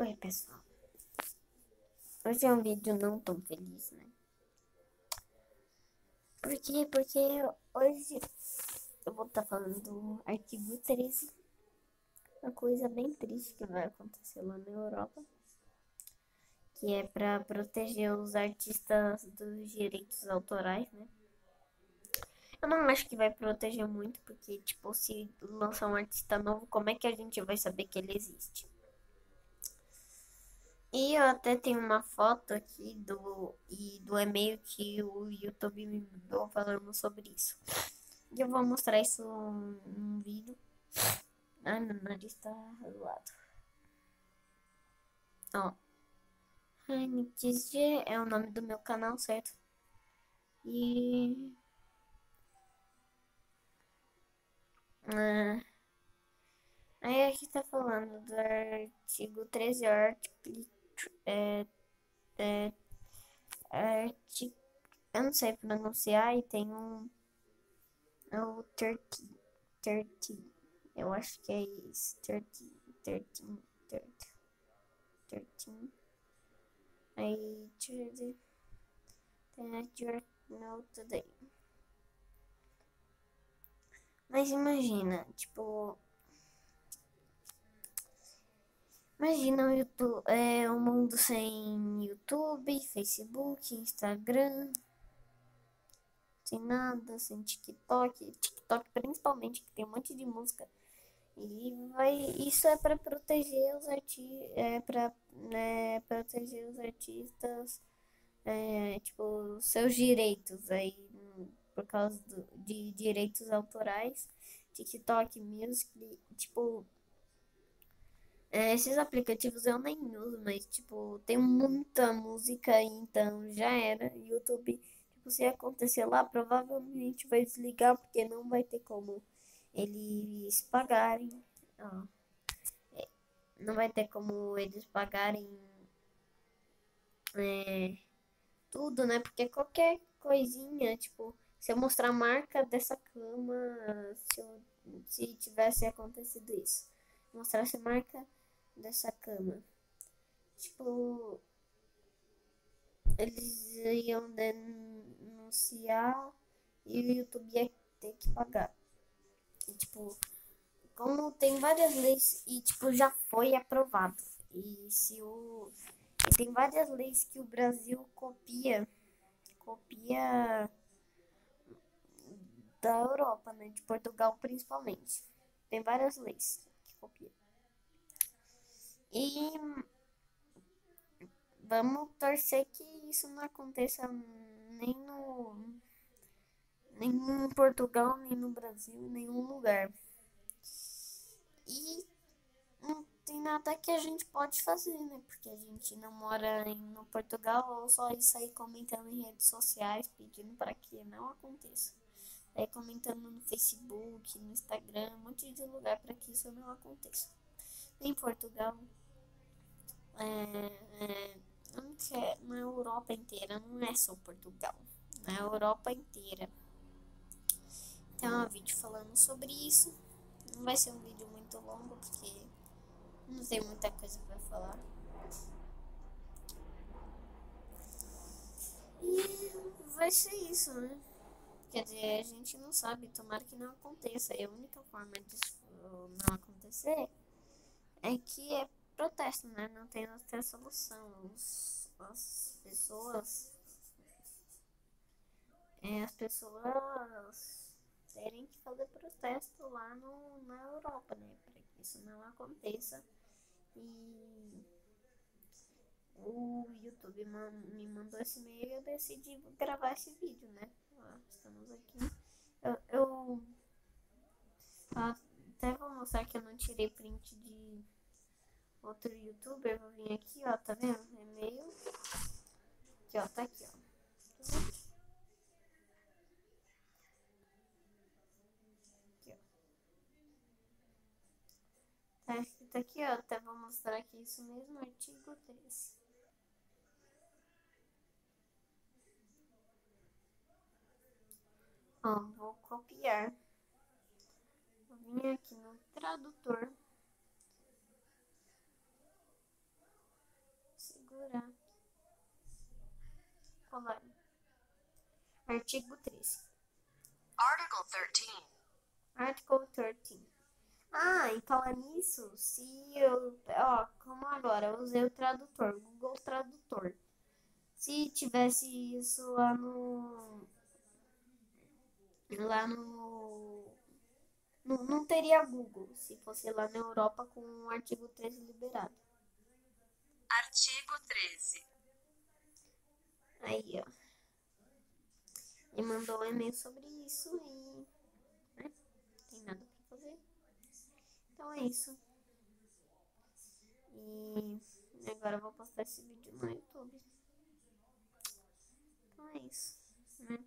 Oi, pessoal. Hoje é um vídeo não tão feliz, né? Por quê? Porque hoje eu vou estar falando do artigo 13, uma coisa bem triste que vai acontecer lá na Europa, que é para proteger os artistas dos direitos autorais, né? Eu não acho que vai proteger muito, porque, tipo, se lançar um artista novo, como é que a gente vai saber que ele existe? E eu até tenho uma foto aqui do e-mail que o YouTube me mandou falando sobre isso. E eu vou mostrar isso num vídeo. Ai, meu nariz tá zoado. Ó, G é o nome do meu canal, certo? E ah, aí aqui tá falando do artigo 13, é, é, artigo, eu não sei pronunciar e tem é o 30, 30, eu acho que é isso, 30, 13, 30, 13, aí, your note today. Mas imagina, tipo, imagina o YouTube, um mundo sem YouTube, Facebook, Instagram, sem nada, sem TikTok principalmente, que tem um monte de música. Isso é para proteger os proteger os artistas, tipo, seus direitos aí, por causa de direitos autorais, TikTok, Music, tipo, esses aplicativos eu nem uso, mas, tipo, tem muita música aí, então já era. YouTube, tipo, se acontecer lá, provavelmente vai desligar, porque não vai ter como eles pagarem. Ó, não vai ter como eles pagarem é, tudo, né? Porque qualquer coisinha, tipo, se eu mostrar a marca dessa cama, se tivesse acontecido isso, mostrasse a marca dessa cama. Tipo, eles iam denunciar e o YouTube ia ter que pagar. E, tipo, como tem várias leis e, tipo, já foi aprovado. E se o... E tem várias leis que o Brasil copia da Europa, né? De Portugal principalmente. Tem várias leis que copia. E vamos torcer que isso não aconteça nem no nem em Portugal, nem no Brasil, em nenhum lugar. E não tem nada que a gente pode fazer, né? Porque a gente não mora no Portugal ou só sair comentando em redes sociais pedindo para que não aconteça. Aí comentando no Facebook, no Instagram, um monte de lugar para que isso não aconteça. Em Portugal, na Europa inteira, não é só Portugal, na Europa inteira. Tem um vídeo falando sobre isso. Não vai ser um vídeo muito longo, porque não tem muita coisa para falar. E vai ser isso, né? Quer dizer, a gente não sabe, tomara que não aconteça. E a única forma disso não acontecer é que é protesto, né? Não tem outra solução. As pessoas terem que fazer protesto lá na Europa, né? Para que isso não aconteça. E o YouTube me mandou esse e-mail e eu decidi gravar esse vídeo, né? Ó, estamos aqui. Eu até vou mostrar que eu não tirei print de outro youtuber. Vou vir aqui, ó, tá vendo? E-mail. Aqui, ó, tá aqui, ó. Aqui, ó. Tá escrito aqui, ó. Até vou mostrar aqui isso mesmo, artigo 13. Ó, vou copiar. Vou vir aqui no tradutor. Artigo 13. Article 13. Article 13. Ah, e falar nisso, se eu. Ó, como agora, eu usei o tradutor, Google Tradutor. Se tivesse isso lá no. Lá no. Não teria Google se fosse lá na Europa com o artigo 13 liberado. Artigo 13. Aí, ó. E mandou um e-mail sobre isso e. Né, tem nada pra fazer. Então é isso. E agora eu vou postar esse vídeo no YouTube. Então é isso, né?